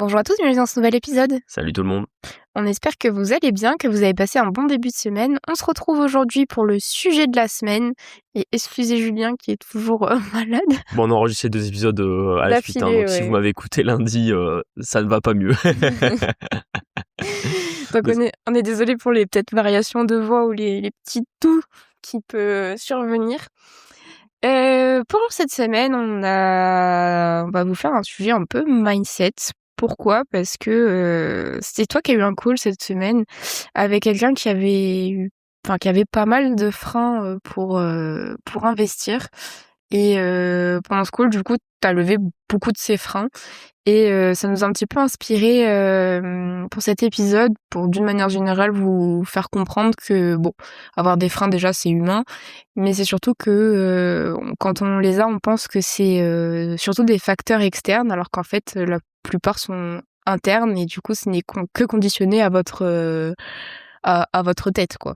Bonjour à tous, bienvenue dans ce nouvel épisode. Salut tout le monde. On espère que vous allez bien, que vous avez passé un bon début de semaine. On se retrouve aujourd'hui pour le sujet de la semaine. Et excusez Julien qui est toujours malade. Bon, on a enregistré 2 épisodes à la suite, D'affilée, donc si ouais. vous m'avez écouté lundi, ça ne va pas mieux. Donc on est désolé pour les peut-être variations de voix ou les petits tout qui peut survenir. Pour cette semaine, on va vous faire un sujet un peu mindset. Pourquoi? Parce que c'était toi qui as eu un call cette semaine avec quelqu'un qui avait pas mal de freins pour investir. Et pendant ce call, du coup, t'as levé beaucoup de ces freins. Et ça nous a un petit peu inspiré pour cet épisode, pour d'une manière générale vous faire comprendre que bon, avoir des freins déjà c'est humain, mais c'est surtout que quand on les a, on pense que c'est surtout des facteurs externes, alors qu'en fait la plupart sont internes et du coup ce n'est que conditionné à votre tête, quoi.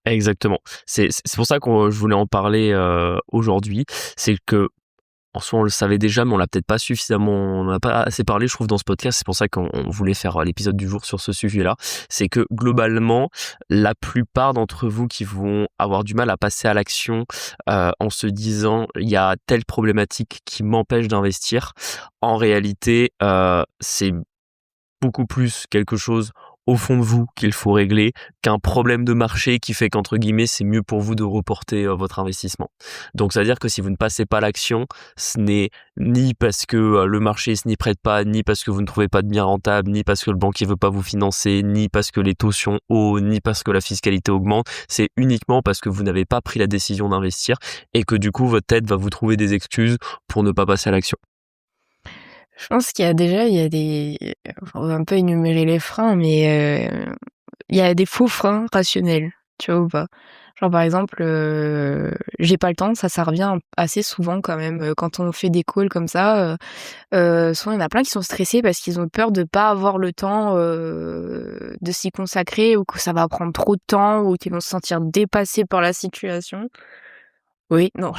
Exactement. C'est pour ça que je voulais en parler aujourd'hui. C'est que en soi, on le savait déjà, mais on l'a peut-être pas suffisamment, on n'a pas assez parlé, je trouve, dans ce podcast. C'est pour ça qu'on voulait faire l'épisode du jour sur ce sujet-là. C'est que globalement, la plupart d'entre vous qui vont avoir du mal à passer à l'action en se disant il y a telle problématique qui m'empêche d'investir, en réalité, c'est beaucoup plus quelque chose au fond de vous qu'il faut régler qu'un problème de marché qui fait qu'entre guillemets c'est mieux pour vous de reporter votre investissement. Donc ça veut dire que si vous ne passez pas l'action, ce n'est ni parce que le marché se n'y prête pas, ni parce que vous ne trouvez pas de bien rentable, ni parce que le banquier veut pas vous financer, ni parce que les taux sont hauts, ni parce que la fiscalité augmente, c'est uniquement parce que vous n'avez pas pris la décision d'investir et que du coup votre tête va vous trouver des excuses pour ne pas passer à l'action. Je pense qu'il y a des on va un peu énumérer les freins, mais il y a des faux freins rationnels, tu vois ou pas? Genre par exemple, j'ai pas le temps, ça revient assez souvent quand même, quand on fait des calls comme ça, souvent il y en a plein qui sont stressés parce qu'ils ont peur de pas avoir le temps, de s'y consacrer ou que ça va prendre trop de temps ou qu'ils vont se sentir dépassés par la situation. Oui, non,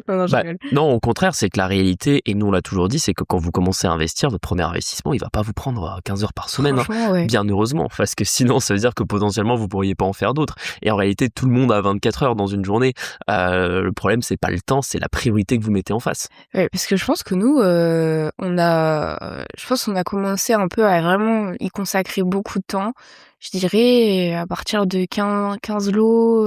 non, je rigole. Non, au contraire, c'est que la réalité, et nous on l'a toujours dit, c'est que quand vous commencez à investir, votre premier investissement, il va pas vous prendre 15 heures par semaine, hein. Franchement, ouais. Bien heureusement, parce que sinon ça veut dire que potentiellement vous pourriez pas en faire d'autres. Et en réalité, tout le monde a 24 heures dans une journée. Le problème, c'est pas le temps, c'est la priorité que vous mettez en face. Ouais, parce que je pense que nous, je pense qu'on a commencé un peu à vraiment y consacrer beaucoup de temps. Je dirais à partir de 15 lots,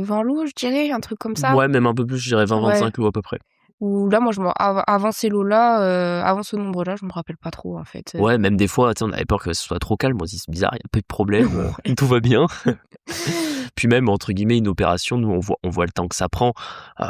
20 lots, je dirais, un truc comme ça. Ouais, même un peu plus, je dirais 20-25 Ouais. lots à peu près. Ou là, moi, avant ces lots-là, avant ce nombre-là, je me rappelle pas trop, en fait. Ouais, même des fois, tu sais, on avait peur que ce soit trop calme. On se dit, c'est bizarre, il y a peu de problèmes, tout va bien. Puis même, entre guillemets, une opération, nous, on voit le temps que ça prend.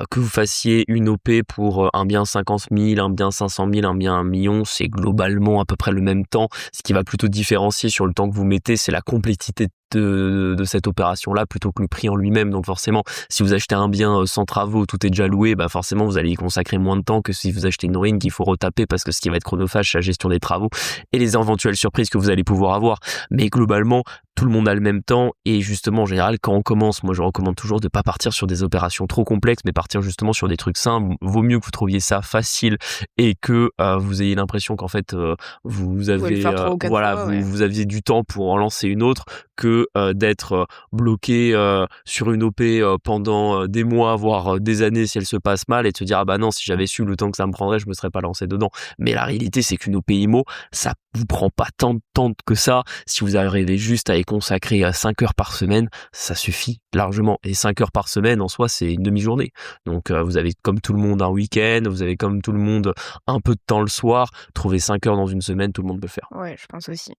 Que vous fassiez une OP pour un bien 50 000, un bien 500 000, un bien 1 million, c'est globalement à peu près le même temps. Ce qui va plutôt différencier sur le temps que vous mettez, c'est la complexité de cette opération-là plutôt que le prix en lui-même. Donc forcément, si vous achetez un bien sans travaux, tout est déjà loué, bah forcément, vous allez y consacrer moins de temps que si vous achetez une ruine qu'il faut retaper parce que ce qui va être chronophage, c'est la gestion des travaux et les éventuelles surprises que vous allez pouvoir avoir. Mais globalement, tout le monde a le même temps et justement en général quand on commence, moi je recommande toujours de pas partir sur des opérations trop complexes mais partir justement sur des trucs simples. Vaut mieux que vous trouviez ça facile et que vous ayez l'impression qu'en fait vous avez vous aviez du temps pour en lancer une autre que d'être bloqué sur une OP pendant des mois voire des années si elle se passe mal et de se dire ah bah non, si j'avais su le temps que ça me prendrait, je me serais pas lancé dedans. Mais la réalité c'est qu'une OP IMO, ça vous prend pas tant de temps que ça. Si vous arrivez juste à y consacrer 5 heures par semaine, ça suffit largement. Et 5 heures par semaine, en soi, c'est une demi-journée. Donc, vous avez comme tout le monde un week-end, vous avez comme tout le monde un peu de temps le soir. Trouver 5 heures dans une semaine, tout le monde peut le faire. Ouais, je pense aussi.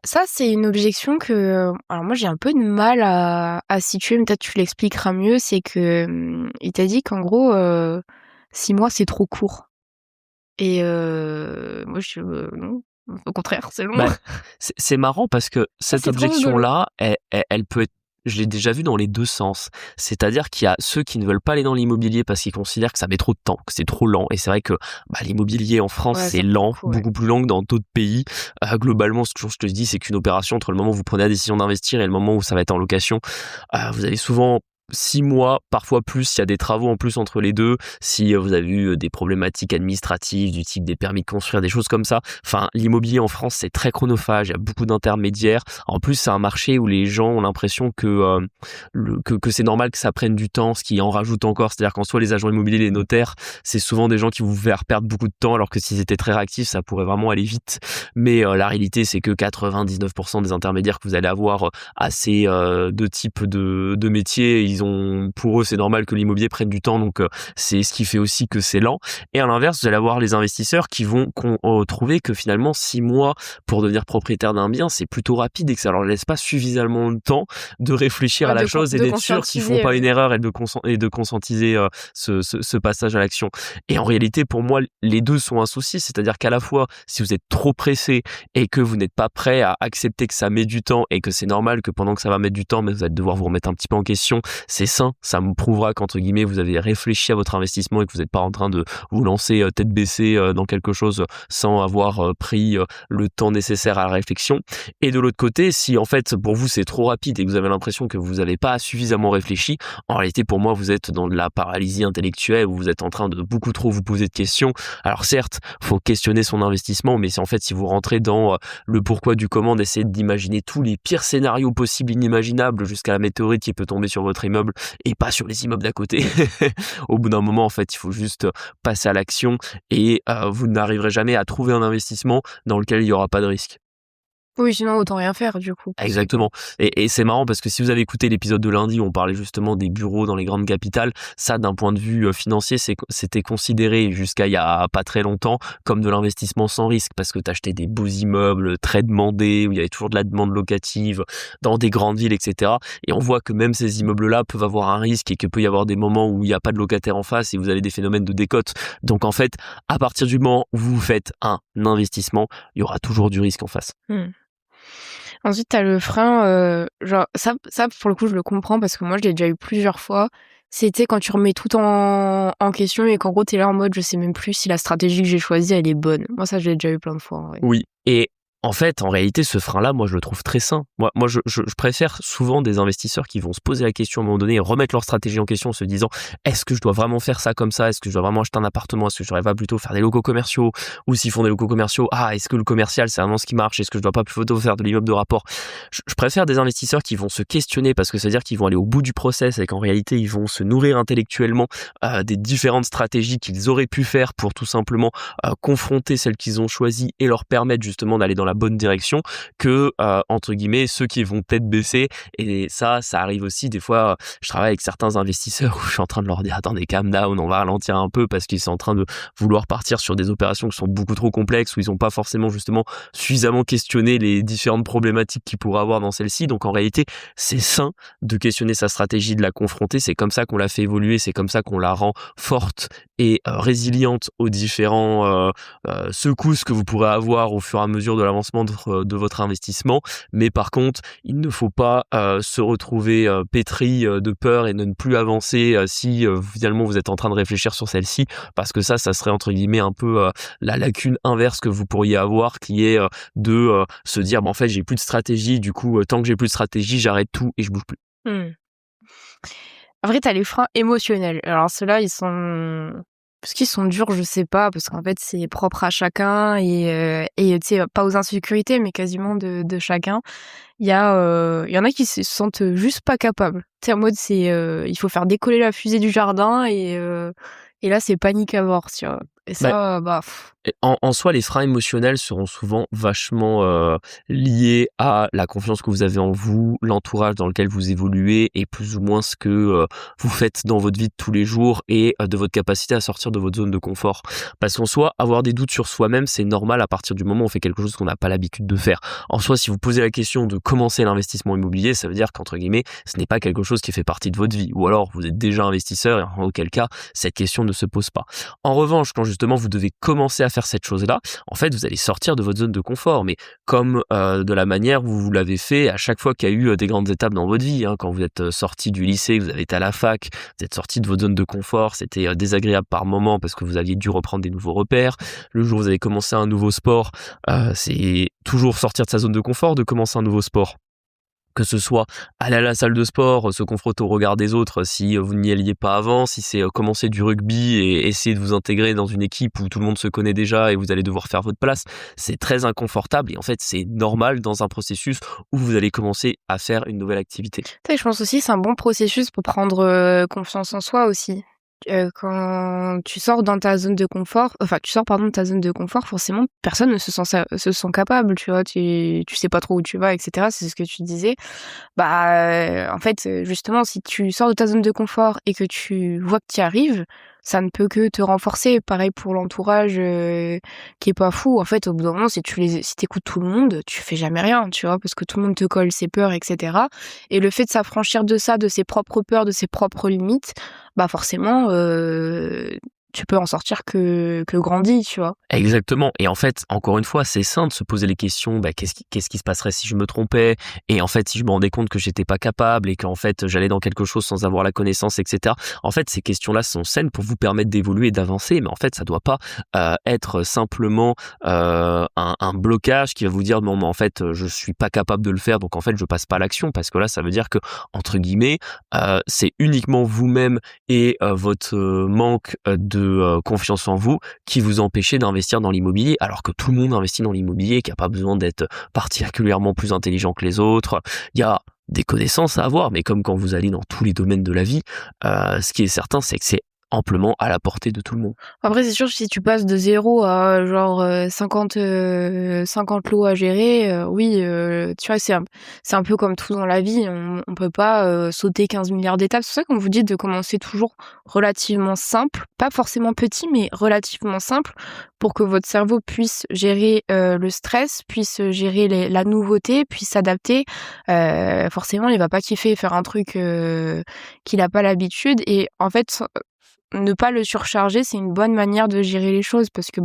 Ça, c'est une objection que, alors moi j'ai un peu de mal à situer, mais peut-être tu l'expliqueras mieux. C'est que il t'a dit qu'en gros, 6 mois c'est trop court. Et moi non, au contraire, c'est long. C'est marrant parce que cette objection-là, elle peut être, je l'ai déjà vue dans les deux sens. C'est-à-dire qu'il y a ceux qui ne veulent pas aller dans l'immobilier parce qu'ils considèrent que ça met trop de temps, que c'est trop lent. Et c'est vrai que l'immobilier en France, c'est lent, beaucoup plus lent que dans d'autres pays. Globalement, ce que je te dis, c'est qu'une opération, entre le moment où vous prenez la décision d'investir et le moment où ça va être en location, vous allez souvent 6 mois, parfois plus, s'il y a des travaux en plus entre les deux, si vous avez eu des problématiques administratives du type des permis de construire, des choses comme ça. Enfin, l'immobilier en France, c'est très chronophage, il y a beaucoup d'intermédiaires. En plus, c'est un marché où les gens ont l'impression que c'est normal que ça prenne du temps, ce qui en rajoute encore. C'est-à-dire qu'en soi, les agents immobiliers, les notaires, c'est souvent des gens qui vous faire perdre beaucoup de temps, alors que s'ils étaient très réactifs, ça pourrait vraiment aller vite. Mais la réalité, c'est que 99% des intermédiaires que vous allez avoir à ces deux types de métiers, pour eux, c'est normal que l'immobilier prenne du temps, donc c'est ce qui fait aussi que c'est lent. Et à l'inverse, vous allez avoir les investisseurs qui vont trouver que finalement 6 mois pour devenir propriétaire d'un bien, c'est plutôt rapide et que ça leur laisse pas suffisamment de temps de réfléchir à la chose et d'être sûr qu'ils font pas une erreur et de conscientiser ce passage à l'action. Et en réalité, pour moi, les deux sont un souci, c'est-à-dire qu'à la fois, si vous êtes trop pressé et que vous n'êtes pas prêt à accepter que ça met du temps et que c'est normal que pendant que ça va mettre du temps, mais vous allez devoir vous remettre un petit peu en question, c'est sain, ça me prouvera qu'entre guillemets vous avez réfléchi à votre investissement et que vous n'êtes pas en train de vous lancer tête baissée dans quelque chose sans avoir pris le temps nécessaire à la réflexion. Et de l'autre côté, si en fait pour vous c'est trop rapide et que vous avez l'impression que vous n'avez pas suffisamment réfléchi, en réalité pour moi vous êtes dans de la paralysie intellectuelle où vous êtes en train de beaucoup trop vous poser de questions. Alors certes, faut questionner son investissement, mais c'est en fait si vous rentrez dans le pourquoi du comment, d'essayer d'imaginer tous les pires scénarios possibles inimaginables jusqu'à la météorite qui peut tomber sur votre immeuble et pas sur les immeubles d'à côté. Au bout d'un moment, en fait, il faut juste passer à l'action et vous n'arriverez jamais à trouver un investissement dans lequel il n'y aura pas de risque. Oui, sinon autant rien faire du coup. Exactement. Et c'est marrant parce que si vous avez écouté l'épisode de lundi où on parlait justement des bureaux dans les grandes capitales, ça d'un point de vue financier, c'était considéré jusqu'à il y a pas très longtemps comme de l'investissement sans risque parce que t'achetais des beaux immeubles très demandés où il y avait toujours de la demande locative dans des grandes villes, etc. Et on voit que même ces immeubles-là peuvent avoir un risque et qu'il peut y avoir des moments où il n'y a pas de locataire en face et vous avez des phénomènes de décote. Donc en fait, à partir du moment où vous faites un investissement, il y aura toujours du risque en face. Ensuite, t'as le frein, genre ça pour le coup je le comprends parce que moi je l'ai déjà eu plusieurs fois. C'était quand tu remets tout en question et qu'en gros t'es là en mode je sais même plus si la stratégie que j'ai choisie elle est bonne. Moi ça je l'ai déjà eu plein de fois en vrai. Oui. Et en fait, en réalité, ce frein-là, moi, je le trouve très sain. Moi, je préfère souvent des investisseurs qui vont se poser la question à un moment donné et remettre leur stratégie en question en se disant est-ce que je dois vraiment faire ça comme ça? Est-ce que je dois vraiment acheter un appartement? Est-ce que je devrais pas plutôt faire des locaux commerciaux? Ou s'ils font des locaux commerciaux, est-ce que le commercial, c'est vraiment ce qui marche? Est-ce que je dois pas plutôt faire de l'immeuble de rapport? Je préfère des investisseurs qui vont se questionner parce que ça veut dire qu'ils vont aller au bout du process et qu'en réalité, ils vont se nourrir intellectuellement des différentes stratégies qu'ils auraient pu faire pour tout simplement confronter celles qu'ils ont choisies et leur permettre justement d'aller dans la bonne direction que entre guillemets ceux qui vont tête baissée. Et ça arrive aussi des fois. Je travaille avec certains investisseurs où je suis en train de leur dire attendez, calm down, on va ralentir un peu parce qu'ils sont en train de vouloir partir sur des opérations qui sont beaucoup trop complexes où ils n'ont pas forcément justement suffisamment questionné les différentes problématiques qu'ils pourraient avoir dans celle-ci. Donc en réalité c'est sain de questionner sa stratégie, de la confronter, c'est comme ça qu'on la fait évoluer, c'est comme ça qu'on la rend forte et résiliente aux différents secousses que vous pourrez avoir au fur et à mesure de l'avancement de votre investissement. Mais par contre, il ne faut pas se retrouver pétri de peur et de ne plus avancer si finalement vous êtes en train de réfléchir sur celle-ci, parce que ça serait entre guillemets un peu la lacune inverse que vous pourriez avoir, qui est de se dire en fait j'ai plus de stratégie, du coup tant que j'ai plus de stratégie j'arrête tout et je bouge plus. En vrai, t'as les freins émotionnels. Alors ceux-là, ils sont... Parce qu'ils sont durs, je sais pas, parce qu'en fait, c'est propre à chacun et tu sais, pas aux insécurités, mais quasiment de chacun. Il y en a qui se sentent juste pas capables. Tu sais, en mode, il faut faire décoller la fusée du jardin et là, c'est panique à bord, tu vois. Et ça, En soi, les freins émotionnels seront souvent vachement liés à la confiance que vous avez en vous, l'entourage dans lequel vous évoluez et plus ou moins ce que vous faites dans votre vie de tous les jours et de votre capacité à sortir de votre zone de confort. Parce qu'en soi, avoir des doutes sur soi-même, c'est normal à partir du moment où on fait quelque chose qu'on n'a pas l'habitude de faire. En soi, si vous posez la question de commencer l'investissement immobilier, ça veut dire qu'entre guillemets, ce n'est pas quelque chose qui fait partie de votre vie. Ou alors, vous êtes déjà investisseur et en auquel cas, cette question ne se pose pas. En revanche, quand justement vous devez commencer à faire cette chose-là, en fait, vous allez sortir de votre zone de confort, mais comme de la manière où vous l'avez fait à chaque fois qu'il y a eu des grandes étapes dans votre vie. Quand vous êtes sorti du lycée, vous avez été à la fac, vous êtes sorti de votre zone de confort, c'était désagréable par moment parce que vous aviez dû reprendre des nouveaux repères. Le jour où vous avez commencé un nouveau sport, c'est toujours sortir de sa zone de confort de commencer un nouveau sport. Que ce soit aller à la salle de sport, se confronter au regard des autres si vous n'y alliez pas avant, si c'est commencer du rugby et essayer de vous intégrer dans une équipe où tout le monde se connaît déjà et vous allez devoir faire votre place, c'est très inconfortable et en fait c'est normal dans un processus où vous allez commencer à faire une nouvelle activité. Tu sais, je pense aussi c'est un bon processus pour prendre confiance en soi aussi. Quand tu sors dans ta zone de confort, enfin tu sors pardon de ta zone de confort, forcément personne ne se sent capable, tu vois, tu sais pas trop où tu vas, etc. C'est ce que tu disais. En fait, justement, si tu sors de ta zone de confort et que tu vois que tu y arrives, ça ne peut que te renforcer. Pareil pour l'entourage qui est pas fou. En fait, au bout d'un moment, si t'écoutes tout le monde, tu fais jamais rien, tu vois, parce que tout le monde te colle ses peurs, etc. Et le fait de s'affranchir de ça, de ses propres peurs, de ses propres limites, forcément, tu peux en sortir que grandi, tu vois. Exactement. Et en fait, encore une fois, c'est sain de se poser les questions, qu'est-ce qui se passerait si je me trompais? Et en fait, si je me rendais compte que j'étais pas capable et qu'en fait, j'allais dans quelque chose sans avoir la connaissance, etc. En fait, ces questions-là sont saines pour vous permettre d'évoluer et d'avancer. Mais en fait, ça doit pas être simplement un blocage qui va vous dire, non, mais en fait, je suis pas capable de le faire, donc en fait, je passe pas à l'action. Parce que là, ça veut dire que, entre guillemets, c'est uniquement vous-même et votre manque de confiance en vous qui vous empêchez d'investir dans l'immobilier, alors que tout le monde investit dans l'immobilier, qui n'a pas besoin d'être particulièrement plus intelligent que les autres. Il y a des connaissances à avoir, mais comme quand vous allez dans tous les domaines de la vie, ce qui est certain, c'est que c'est amplement à la portée de tout le monde. Après, c'est sûr que si tu passes de 0 à genre 50 lots à gérer, oui, tu vois, c'est un peu comme tout dans la vie. On peut pas sauter 15 milliards d'étapes. C'est pour ça qu'on vous dit de commencer toujours relativement simple, pas forcément petit, mais relativement simple, pour que votre cerveau puisse gérer le stress, puisse gérer la nouveauté, puisse s'adapter. Forcément, il va pas kiffer faire un truc qu'il a pas l'habitude. Et en fait, ne pas le surcharger, c'est une bonne manière de gérer les choses parce que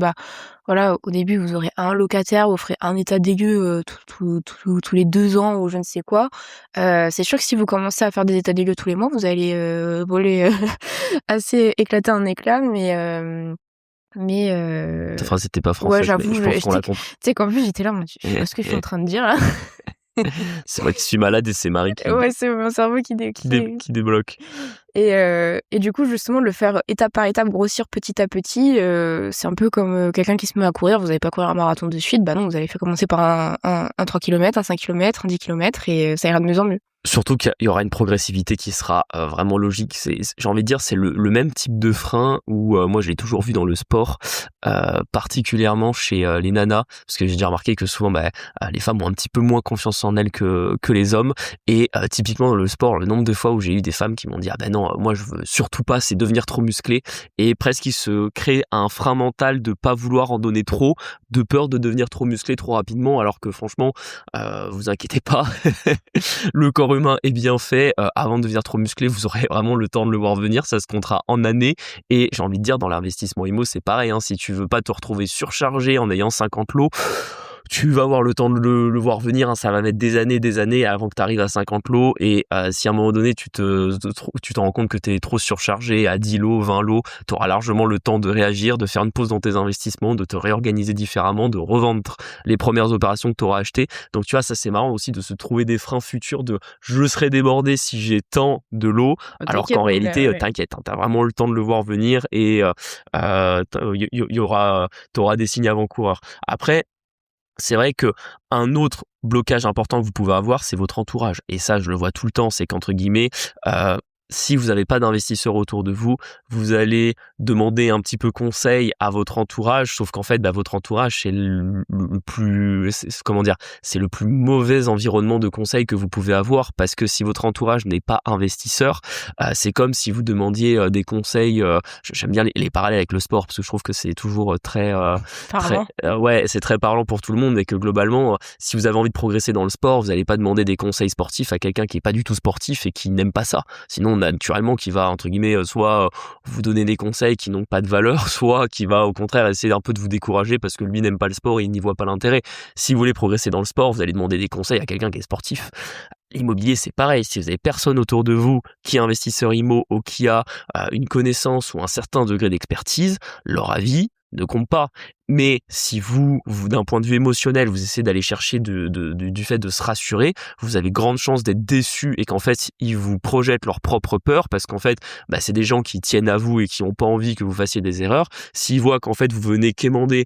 voilà, au début vous aurez un locataire, vous ferez un état des lieux tous les 2 ans ou je ne sais quoi. C'est sûr que si vous commencez à faire des états des lieux tous les mois, vous allez voler assez éclater un éclat, Ta phrase n'était pas ouais, française, mais j'avoue, je pense qu'on l'a tu compris. sais qu'en plus j'étais là, moi, je sais pas ce que je suis en train de dire là. C'est vrai que je suis malade et c'est Marie Ouais, c'est mon cerveau qui débloque. Et du coup, justement, le faire étape par étape, grossir petit à petit, c'est un peu comme quelqu'un qui se met à courir. Vous n'allez pas courir un marathon de suite. Non, vous allez faire commencer par un 3 km, un 5 km, un 10 km et ça ira de mieux en mieux. Surtout qu'il y aura une progressivité qui sera vraiment logique. J'ai envie de dire, c'est le même type de frein où moi je l'ai toujours vu dans le sport, particulièrement chez les nanas, parce que j'ai déjà remarqué que souvent les femmes ont un petit peu moins confiance en elles que les hommes. Et typiquement dans le sport, le nombre de fois où j'ai eu des femmes qui m'ont dit non, moi je veux surtout pas, c'est devenir trop musclé, et presque il se crée un frein mental de pas vouloir en donner trop, de peur de devenir trop musclé trop rapidement, alors que franchement, vous inquiétez pas, le corps humain est bien fait. Avant de devenir trop musclé, vous aurez vraiment le temps de le voir venir, ça se comptera en années. Et j'ai envie de dire, dans l'investissement IMO, c'est pareil, si tu veux pas te retrouver surchargé en ayant 50 lots, tu vas avoir le temps de le voir venir, ça va mettre des années avant que tu arrives à 50 lots. Et si à un moment donné tu t'en rends compte que tu es trop surchargé à 10 lots, 20 lots, tu auras largement le temps de réagir, de faire une pause dans tes investissements, de te réorganiser différemment, de revendre les premières opérations que tu auras achetées. Donc tu vois, ça c'est marrant aussi de se trouver des freins futurs de je serai débordé si j'ai tant de lots, alors qu'en réalité, t'inquiète, t'as vraiment le temps de le voir venir et t'auras des signes avant-coureurs. Après, c'est vrai que un autre blocage important que vous pouvez avoir, c'est votre entourage. Et ça, je le vois tout le temps, c'est qu'entre guillemets, si vous n'avez pas d'investisseurs autour de vous, vous allez demander un petit peu conseil à votre entourage, sauf qu'en fait, votre entourage, c'est le plus, c'est le plus mauvais environnement de conseil que vous pouvez avoir, parce que si votre entourage n'est pas investisseur, c'est comme si vous demandiez des conseils. J'aime bien les parallèles avec le sport, parce que je trouve que c'est toujours c'est très parlant pour tout le monde, et que globalement, si vous avez envie de progresser dans le sport, vous n'allez pas demander des conseils sportifs à quelqu'un qui est pas du tout sportif et qui n'aime pas ça. Sinon, naturellement, qui va, entre guillemets, soit vous donner des conseils qui n'ont pas de valeur, soit qui va, au contraire, essayer un peu de vous décourager parce que lui n'aime pas le sport et il n'y voit pas l'intérêt. Si vous voulez progresser dans le sport, vous allez demander des conseils à quelqu'un qui est sportif. L'immobilier, c'est pareil. Si vous avez personne autour de vous qui est investisseur IMO ou qui a une connaissance ou un certain degré d'expertise, leur avis ne compte pas. Mais si vous d'un point de vue émotionnel, vous essayez d'aller chercher du fait de se rassurer, vous avez grande chance d'être déçu et qu'en fait, ils vous projettent leur propre peur parce qu'en fait, c'est des gens qui tiennent à vous et qui ont pas envie que vous fassiez des erreurs. S'ils voient qu'en fait, vous venez quémander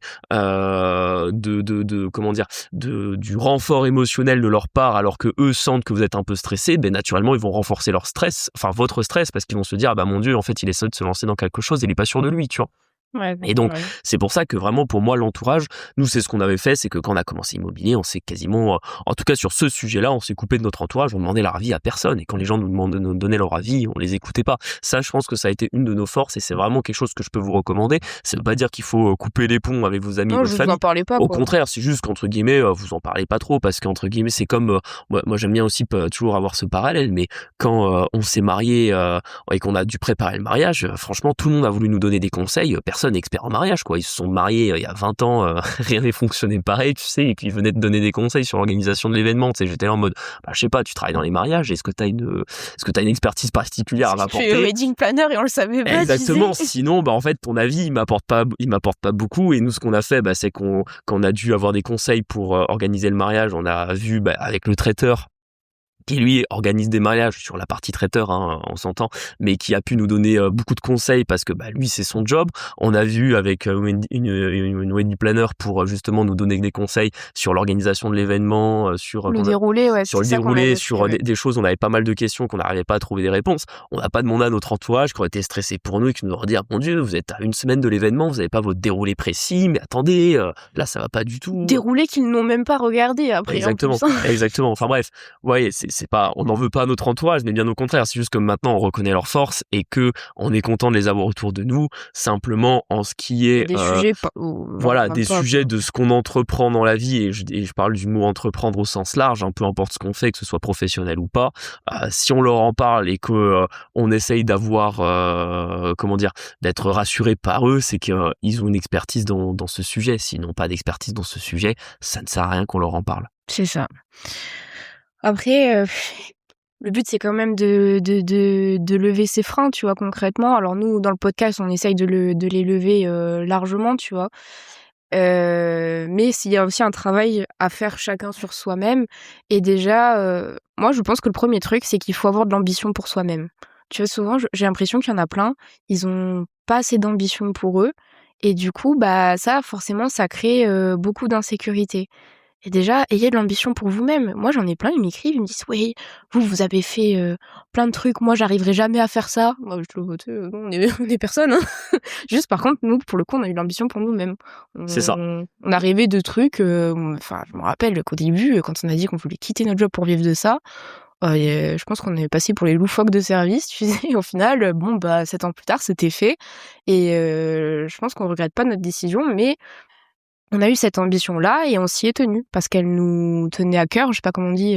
du renfort émotionnel de leur part alors que eux sentent que vous êtes un peu stressé, naturellement, ils vont renforcer leur stress, enfin votre stress, parce qu'ils vont se dire, mon Dieu, en fait, il essaie de se lancer dans quelque chose, il est pas sûr de lui, tu vois. Ouais, Et donc, ouais. c'est pour ça que vraiment, pour moi, l'entourage, nous, c'est ce qu'on avait fait, c'est que quand on a commencé l'immobilier, on s'est quasiment, en tout cas sur ce sujet-là, on s'est coupé de notre entourage, on demandait leur avis à personne. Et quand les gens nous donnaient leur avis, on les écoutait pas. Ça, je pense que ça a été une de nos forces et c'est vraiment quelque chose que je peux vous recommander. Ça veut pas dire qu'il faut couper les ponts avec vos amis, Non, votre je vous famille. en parlais pas, Au quoi. contraire, c'est juste qu'entre guillemets, vous en parlez pas trop parce qu'entre guillemets, c'est comme, moi j'aime bien aussi toujours avoir ce parallèle, mais quand on s'est marié et qu'on a dû préparer le mariage, franchement, tout le monde a voulu nous donner des conseils. Personne n'est expert en mariage, quoi. Ils se sont mariés il y a 20 ans, rien n'est fonctionné pareil, tu sais, et qu'ils venaient te donner des conseils sur l'organisation de l'événement. Tu sais, j'étais là en mode, je sais pas, tu travailles dans les mariages, est-ce que t'as une expertise particulière à J'ai fait m'apporter? wedding planner et on le savait pas, Exactement. tu sais. Sinon, en fait, ton avis, il m'apporte pas beaucoup. Et nous, ce qu'on a fait, c'est quand on a dû avoir des conseils pour organiser le mariage, on a vu avec le traiteur qui lui organise des mariages sur la partie traiteur, hein, on s'entend, mais qui a pu nous donner beaucoup de conseils parce que lui c'est son job. On a vu avec une wedding planner pour justement nous donner des conseils sur l'organisation de l'événement, sur Le déroulé, ouais, sur c'est le ça qu'on déroulé, avait fait, sur ouais. des choses. On avait pas mal de questions qu'on n'arrivait pas à trouver des réponses. On n'a pas demandé à notre entourage qui aurait été stressé pour nous et qui nous aurait dit, mon Dieu, vous êtes à une semaine de l'événement, vous n'avez pas votre déroulé précis, mais attendez, là ça va pas du tout. Déroulé qu'ils n'ont même pas regardé après, Exactement, en plus, hein. exactement. Enfin bref, ouais, c'est pas, on n'en veut pas à notre entourage, mais bien au contraire. C'est juste que maintenant on reconnaît leurs forces et que on est content de les avoir autour de nous. Simplement en ce qui Il y a est, des sujets voilà, même des pas, sujets quoi. de ce qu'on entreprend dans la vie et je parle du mot entreprendre au sens large, peu importe ce qu'on fait, que ce soit professionnel ou pas. Si on leur en parle et que on essaye d'avoir, d'être rassuré par eux, c'est qu'ils ont une expertise dans ce sujet. S'ils n'ont pas d'expertise dans ce sujet, ça ne sert à rien qu'on leur en parle. C'est ça. Après, le but, c'est quand même de lever ses freins, tu vois, concrètement. Alors nous, dans le podcast, on essaye de les lever largement, tu vois. Mais s'il y a aussi un travail à faire chacun sur soi-même. Et déjà, moi, je pense que le premier truc, c'est qu'il faut avoir de l'ambition pour soi-même. Tu vois, souvent, j'ai l'impression qu'il y en a plein, ils ont pas assez d'ambition pour eux. Et du coup, ça, forcément, ça crée beaucoup d'insécurité. Et déjà, ayez de l'ambition pour vous-même. Moi, j'en ai plein, ils m'écrivent, ils me disent, oui, vous avez fait plein de trucs, moi, j'arriverai jamais à faire ça. Moi, je le vote, non, on est personne, hein. Juste, par contre, nous, pour le coup, on a eu de l'ambition pour nous-mêmes. C'est ça. On a rêvé de trucs, enfin, je me rappelle qu'au début, quand on a dit qu'on voulait quitter notre job pour vivre de ça, je pense qu'on est passé pour les loufoques de service, tu sais. Et au final, 7 ans plus tard, c'était fait. Et je pense qu'on regrette pas notre décision, mais on a eu cette ambition-là et on s'y est tenu parce qu'elle nous tenait à cœur. Je sais pas comment on dit,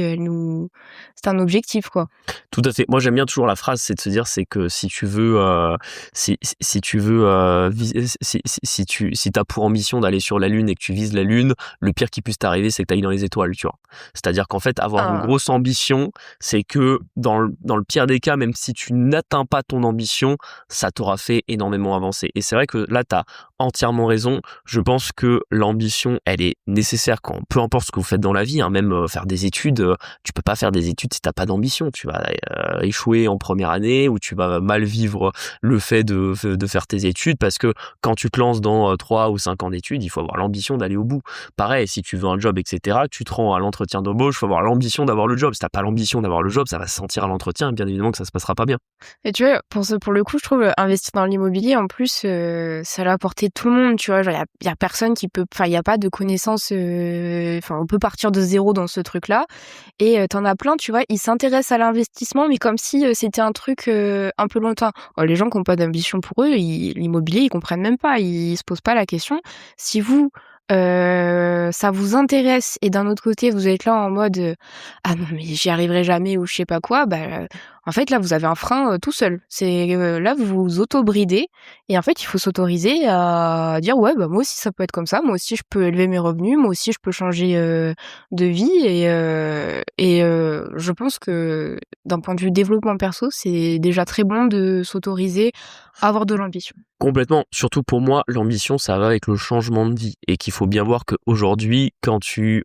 c'était un objectif, quoi. Tout à fait. Moi, j'aime bien toujours la phrase, c'est de se dire, c'est que si tu veux, si tu veux, si t'as pour ambition d'aller sur la Lune et que tu vises la Lune, le pire qui puisse t'arriver, c'est que t'ailles dans les étoiles, tu vois. C'est-à-dire qu'en fait, avoir une grosse ambition, c'est que dans le pire des cas, même si tu n'atteins pas ton ambition, ça t'aura fait énormément avancer. Et c'est vrai que là, t'as entièrement raison. Je pense que l'ambition, elle est nécessaire peu importe ce que vous faites dans la vie, hein, même faire des études, tu peux pas faire des études si t'as pas d'ambition. Tu vas échouer en première année ou tu vas mal vivre le fait de faire tes études parce que quand tu te lances dans 3 ou 5 ans d'études, il faut avoir l'ambition d'aller au bout. Pareil, si tu veux un job, etc., tu te rends à l'entretien d'embauche, il faut avoir l'ambition d'avoir le job. Si t'as pas l'ambition d'avoir le job, ça va se sentir à l'entretien, bien évidemment que ça se passera pas bien. Et tu vois, pour le coup, je trouve investir dans l'immobilier, en plus, ça l'a apporté tout le monde, tu vois. Genre, il y a personne qui peut, enfin, il y a pas de connaissances, enfin, on peut partir de zéro dans ce truc-là. Et t'en as plein, tu vois, ils s'intéressent à l'investissement, mais comme si c'était un truc un peu lointain. Les gens qui n'ont pas d'ambition pour eux, l'immobilier, ils comprennent même pas, ils se posent pas la question. Si vous, ça vous intéresse et d'un autre côté, vous êtes là en mode ah non, mais j'y arriverai jamais ou je sais pas quoi, en fait, là, vous avez un frein tout seul. C'est là, vous vous auto-bridez et en fait, il faut s'autoriser à dire ouais, moi aussi, ça peut être comme ça. Moi aussi, je peux élever mes revenus. Moi aussi, je peux changer de vie. Et je pense que d'un point de vue développement perso, c'est déjà très bon de s'autoriser à avoir de l'ambition. Complètement. Surtout pour moi, l'ambition, ça va avec le changement de vie et qu'il faut bien voir qu'aujourd'hui, quand tu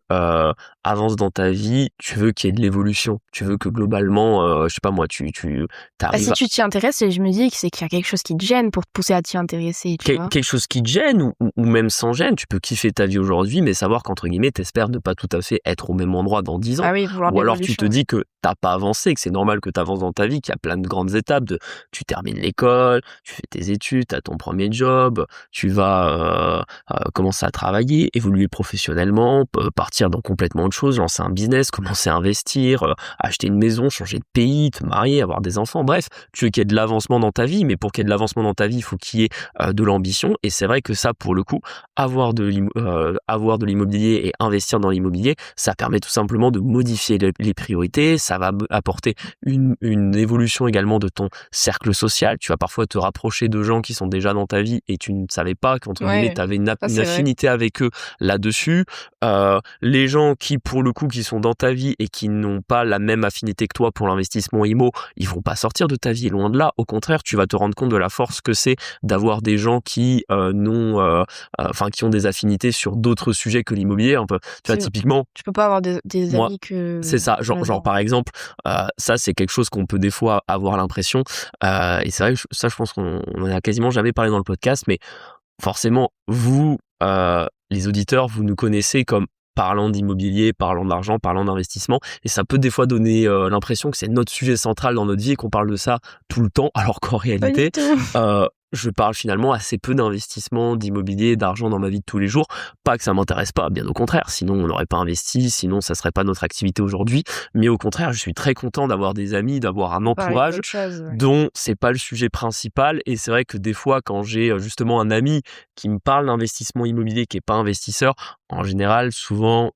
avances dans ta vie, tu veux qu'il y ait de l'évolution. Tu veux que globalement, je sais pas moi, tu Bah, t'arrives si à tu t'y intéresses, je me dis que c'est qu'il y a quelque chose qui te gêne pour te pousser à t'y intéresser, tu vois. quelque chose qui te gêne ou même sans gêne. Tu peux kiffer ta vie aujourd'hui, mais savoir qu'entre guillemets, t'espères ne pas tout à fait être au même endroit dans 10 ans. Ah oui, vouloir de Ou alors tu te l'évolution, ouais. dis que t'as pas avancé, que c'est normal que tu avances dans ta vie, qu'il y a plein de grandes étapes tu termines l'école, tu fais tes études, tu as ton premier job, tu vas commencer à travailler, évoluer professionnellement, partir dans complètement autre chose, lancer un business, commencer à investir, acheter une maison, changer de pays, te marier, avoir des enfants. Bref, tu veux qu'il y ait de l'avancement dans ta vie, mais pour qu'il y ait de l'avancement dans ta vie, il faut qu'il y ait de l'ambition. Et c'est vrai que ça, pour le coup, avoir de l'immobilier et investir dans l'immobilier, ça permet tout simplement de modifier les priorités, ça va apporter une évolution également de ton cercle social. Tu vas parfois te rapprocher de gens qui sont déjà dans ta vie et tu ne savais pas qu'entre guillemets Ouais, tu avais ça une c'est vrai. affinité avec eux là-dessus. Les gens qui pour le coup qui sont dans ta vie et qui n'ont pas la même affinité que toi pour l'investissement IMO, ils vont pas sortir de ta vie, loin de là. Au contraire, tu vas te rendre compte de la force que c'est d'avoir des gens qui qui ont des affinités sur d'autres sujets que l'immobilier. Un peu, tu vois, C'est typiquement Tu peux pas avoir des moi, amis c'est ça, que genre là-dedans. par exemple, ça c'est quelque chose qu'on peut des fois avoir l'impression, et c'est vrai que ça je pense qu'on en a quasiment jamais parlé dans le podcast, mais forcément vous, les auditeurs, vous nous connaissez comme parlant d'immobilier, parlant d'argent, parlant d'investissement, et ça peut des fois donner l'impression que c'est notre sujet central dans notre vie et qu'on parle de ça tout le temps, alors qu'en Pas du réalité, tout. je parle finalement assez peu d'investissement, d'immobilier, d'argent dans ma vie de tous les jours. Pas que ça m'intéresse pas, bien au contraire, sinon on n'aurait pas investi, sinon ça serait pas notre activité aujourd'hui. Mais au contraire, je suis très content d'avoir des amis, d'avoir un On parlait entourage d'autre chose, ouais. dont c'est pas le sujet principal. Et c'est vrai que des fois, quand j'ai justement un ami qui me parle d'investissement immobilier, qui est pas investisseur, en général, souvent,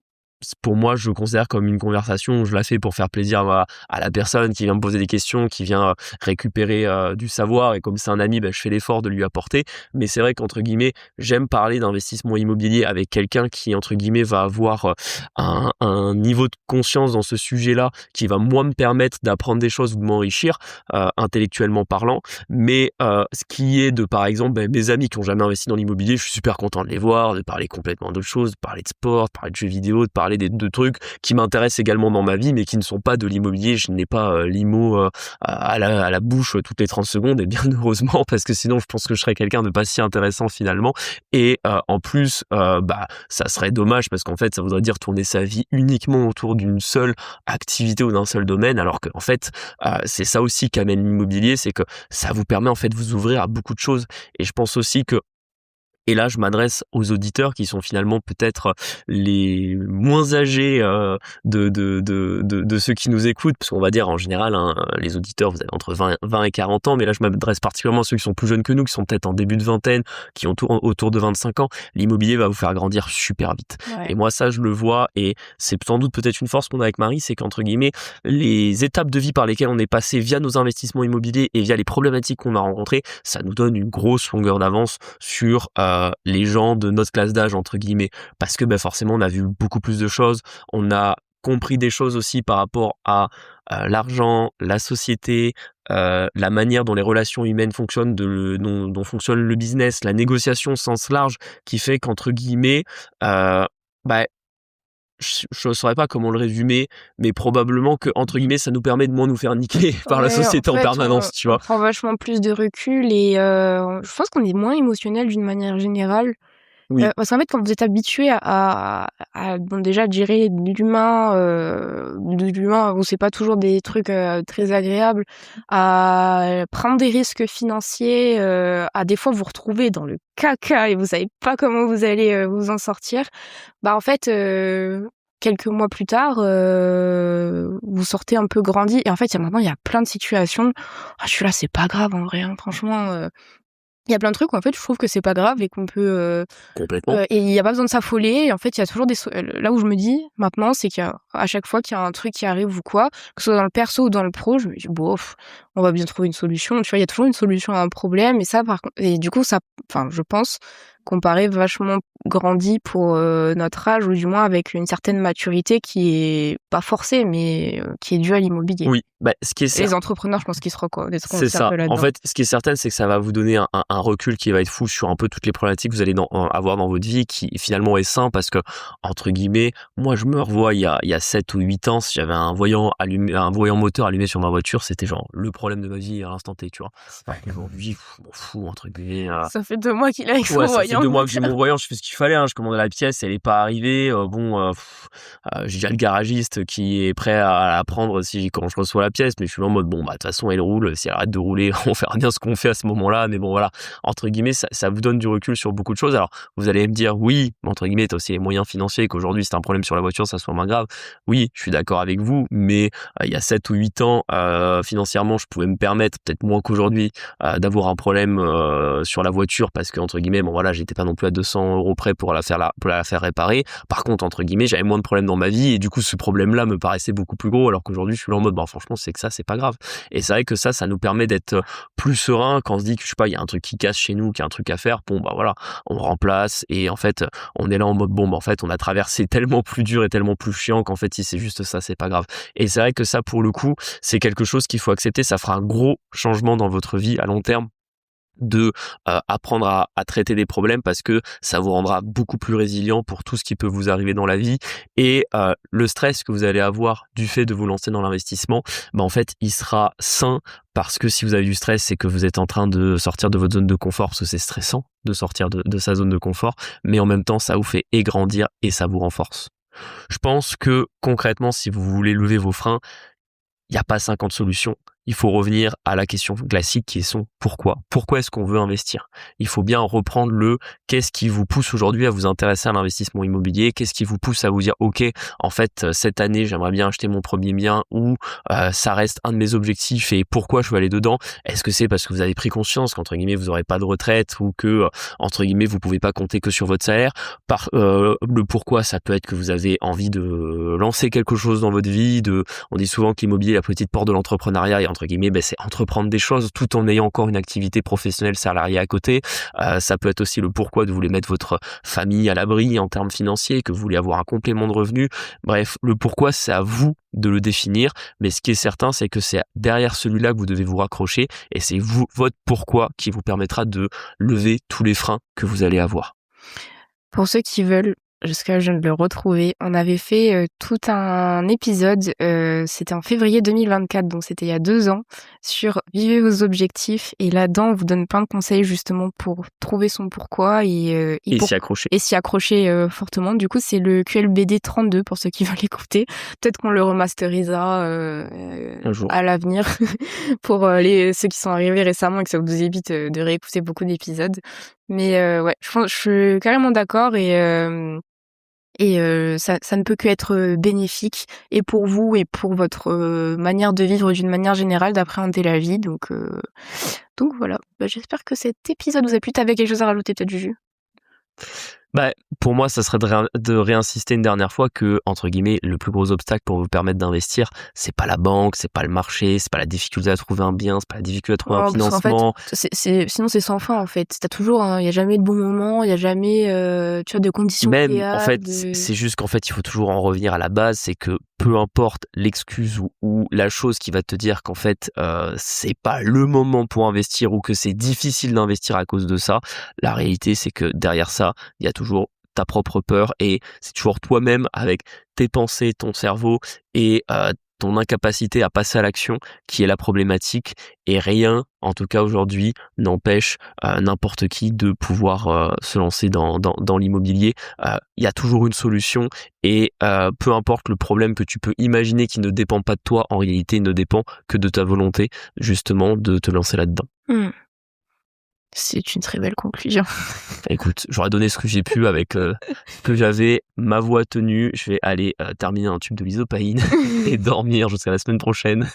pour moi, je le considère comme une conversation. Je la fais pour faire plaisir à la personne qui vient me poser des questions, qui vient récupérer du savoir. Et comme c'est un ami, je fais l'effort de lui apporter. Mais c'est vrai qu'entre guillemets, j'aime parler d'investissement immobilier avec quelqu'un qui, entre guillemets, va avoir un niveau de conscience dans ce sujet-là qui va, moi, me permettre d'apprendre des choses ou de m'enrichir, intellectuellement parlant. Mais ce qui est de, par exemple, mes amis qui ont jamais investi dans l'immobilier, je suis super content de les voir, de parler complètement d'autres choses, de parler de sport, de parler de jeux vidéo, de parler de trucs qui m'intéressent également dans ma vie, mais qui ne sont pas de l'immobilier. Je n'ai pas l'IMO à la bouche toutes les 30 secondes, et bien heureusement, parce que sinon je pense que je serais quelqu'un de pas si intéressant finalement. Et en plus, ça serait dommage parce qu'en fait, ça voudrait dire tourner sa vie uniquement autour d'une seule activité ou d'un seul domaine, alors que en fait, c'est ça aussi qu'amène l'immobilier, c'est que ça vous permet en fait de vous ouvrir à beaucoup de choses. Et je pense aussi que, et là, je m'adresse aux auditeurs qui sont finalement peut-être les moins âgés de ceux qui nous écoutent, parce qu'on va dire en général, hein, les auditeurs, vous avez entre 20 et 40 ans, mais là, je m'adresse particulièrement à ceux qui sont plus jeunes que nous, qui sont peut-être en début de vingtaine, qui ont autour de 25 ans. L'immobilier va vous faire grandir super vite. Ouais. Et moi, ça, je le vois, et c'est sans doute peut-être une force qu'on a avec Marie, c'est qu'entre guillemets, les étapes de vie par lesquelles on est passé via nos investissements immobiliers et via les problématiques qu'on a rencontrées, ça nous donne une grosse longueur d'avance sur les gens de notre classe d'âge, entre guillemets, parce que forcément on a vu beaucoup plus de choses, on a compris des choses aussi par rapport à l'argent, la société, la manière dont les relations humaines fonctionnent, dont fonctionne le business, la négociation au sens large, qui fait qu'entre guillemets, euh, bah, je ne saurais pas comment le résumer, mais probablement que, entre guillemets, ça nous permet de moins nous faire niquer par la Ouais, en société en fait, permanence, tu on vois. prend vachement plus de recul et je pense qu'on est moins émotionnel d'une manière générale. Oui, Parce qu'en fait, quand vous êtes habitué à bon, déjà gérer de l'humain où c'est pas toujours des trucs très agréables, à prendre des risques financiers, à des fois vous retrouver dans le caca et vous savez pas comment vous allez vous en sortir, en fait, quelques mois plus tard, vous sortez un peu grandi et en fait, maintenant, il y a plein de situations. Ah, je suis là, c'est pas grave en vrai, hein, franchement, il y a plein de trucs où en fait, je trouve que c'est pas grave et qu'on peut, complètement. et il y a pas besoin de s'affoler. Et en fait, il y a toujours là où je me dis maintenant, c'est qu'à chaque fois qu'il y a un truc qui arrive ou quoi, que ce soit dans le perso ou dans le pro, je me dis: «Bof, on va bien trouver une solution». Tu vois? Il y a toujours une solution à un problème et ça par contre et du coup ça enfin, je pense qu'on paraît vachement grandi pour notre âge, ou du moins avec une certaine maturité qui est pas forcée, mais qui est due à l'immobilier. Oui, ce qui est Les entrepreneurs, je pense qu'ils se reconnaîtront c'est aussi un ça. peu là-dedans. En fait, ce qui est certain, c'est que ça va vous donner un recul qui va être fou sur un peu toutes les problématiques que vous allez avoir dans votre vie, qui finalement est sain parce que, entre guillemets, moi je me revois il y a 7 ou 8 ans, si j'avais un voyant moteur allumé sur ma voiture, c'était genre le problème de ma vie à l'instant T, tu vois. Aujourd'hui, je m'en fous, entre guillemets. Ça fait 2 mois qu'il est avec son Ouais, ça fait voyant. 2 mois que j'ai mon voyant, je fais ce qu'il fallait, hein, je commande la pièce, elle est pas arrivée, j'ai déjà le garagiste qui est prêt à la prendre quand je reçois la pièce, mais je suis en mode bon, de toute façon elle roule, si elle arrête de rouler, on verra bien ce qu'on fait à ce moment-là, mais bon voilà, entre guillemets, ça vous donne du recul sur beaucoup de choses. Alors vous allez me dire oui, entre guillemets, t'as aussi les moyens financiers, qu'aujourd'hui c'est un problème sur la voiture, ça soit moins grave. Oui, je suis d'accord avec vous, mais il y a 7 ou 8 ans, financièrement, je pouvais me permettre, peut-être moins qu'aujourd'hui, d'avoir un problème sur la voiture, parce que entre guillemets, bon voilà, j'étais pas non plus à 200 € près pour la faire réparer. Par contre, entre guillemets, j'avais moins de problèmes dans ma vie, et du coup ce problème-là me paraissait beaucoup plus gros, alors qu'aujourd'hui je suis là en mode franchement c'est que ça, c'est pas grave. Et c'est vrai que ça nous permet d'être plus serein quand on se dit que je sais pas, il y a un truc qui casse chez nous, qu'il y a un truc à faire, bon voilà, on remplace, et en fait on est là en mode bon en fait on a traversé tellement plus dur et tellement plus chiant qu'en fait si c'est juste ça, c'est pas grave. Et c'est vrai que ça, pour le coup, c'est quelque chose qu'il faut accepter, ça fera un gros changement dans votre vie à long terme, de apprendre à traiter des problèmes, parce que ça vous rendra beaucoup plus résilient pour tout ce qui peut vous arriver dans la vie. Et le stress que vous allez avoir du fait de vous lancer dans l'investissement, en fait il sera sain, parce que si vous avez du stress, c'est que vous êtes en train de sortir de votre zone de confort, parce que c'est stressant de sortir de sa zone de confort, mais en même temps ça vous fait grandir et ça vous renforce. Je pense que concrètement, si vous voulez lever vos freins, il n'y a pas 50 solutions. Il faut revenir à la question classique qui est pourquoi. Pourquoi est-ce qu'on veut investir? Il faut bien reprendre qu'est-ce qui vous pousse aujourd'hui à vous intéresser à l'investissement immobilier? Qu'est-ce qui vous pousse à vous dire ok, en fait cette année j'aimerais bien acheter mon premier bien, ou ça reste un de mes objectifs, et pourquoi je veux aller dedans? Est-ce que c'est parce que vous avez pris conscience qu'entre guillemets vous n'aurez pas de retraite, ou que entre guillemets vous pouvez pas compter que sur votre salaire? Le pourquoi, ça peut être que vous avez envie de lancer quelque chose dans votre vie. On dit souvent que l'immobilier est la petite porte de l'entrepreneuriat, et entre guillemets, c'est entreprendre des choses tout en ayant encore une activité professionnelle salariée à côté. Ça peut être aussi le pourquoi de vous voulez mettre votre famille à l'abri en termes financiers, que vous voulez avoir un complément de revenus. Bref, le pourquoi, c'est à vous de le définir, mais ce qui est certain, c'est que c'est derrière celui-là que vous devez vous raccrocher, et c'est votre pourquoi qui vous permettra de lever tous les freins que vous allez avoir. Pour ceux qui veulent, jusqu'à je viens de le retrouver, on avait fait tout un épisode, c'était en février 2024, donc c'était il y a 2 ans, sur vivez vos objectifs, et là-dedans on vous donne plein de conseils justement pour trouver son pourquoi et s'y accrocher fortement. Du coup c'est le QLBD 32 pour ceux qui veulent l'écouter. Peut-être qu'on le remasterisera un jour à l'avenir pour ceux qui sont arrivés récemment et que ça vous évite de réécouter beaucoup d'épisodes. Mais ouais, je suis carrément d'accord, et ça ne peut que être bénéfique, et pour vous et pour votre manière de vivre d'une manière générale, d'appréhender la vie. Donc voilà. J'espère que cet épisode vous a plu. T'avais quelque chose à rajouter peut-être, Juju? Pour moi, ça serait de réinsister une dernière fois que, entre guillemets, le plus gros obstacle pour vous permettre d'investir, c'est pas la banque, c'est pas le marché, c'est pas la difficulté à trouver un bien, c'est pas la difficulté à trouver un financement. En fait, sinon c'est sans fin en fait. T'as toujours, il y a jamais de bon moment, il y a jamais, tu vois, de conditions idéales. En fait, c'est juste qu'en fait, il faut toujours en revenir à la base, c'est que peu importe l'excuse ou la chose qui va te dire qu'en fait, c'est pas le moment pour investir, ou que c'est difficile d'investir à cause de ça, la réalité, c'est que derrière ça, il y a toujours ta propre peur, et c'est toujours toi-même avec tes pensées, ton cerveau et ton incapacité à passer à l'action qui est la problématique, et rien, en tout cas aujourd'hui, n'empêche n'importe qui de pouvoir se lancer dans l'immobilier. Il y a toujours une solution, et peu importe le problème que tu peux imaginer qui ne dépend pas de toi, en réalité ne dépend que de ta volonté justement de te lancer là-dedans. C'est une très belle conclusion. Écoute, j'aurais donné ce que j'ai pu avec ce que j'avais, ma voix tenue. Je vais aller terminer un tube de lysopaïne et dormir jusqu'à la semaine prochaine.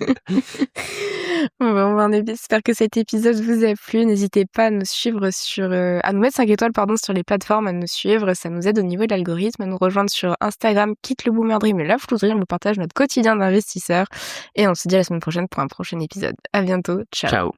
J'espère que cet épisode vous a plu. N'hésitez pas à nous suivre à nous mettre 5 étoiles sur les plateformes, à nous suivre. Ça nous aide au niveau de l'algorithme, à nous rejoindre sur Instagram, Quitte le Boomer Dream et La Flouserie. On vous partage notre quotidien d'investisseur. Et on se dit à la semaine prochaine pour un prochain épisode. À bientôt. Ciao.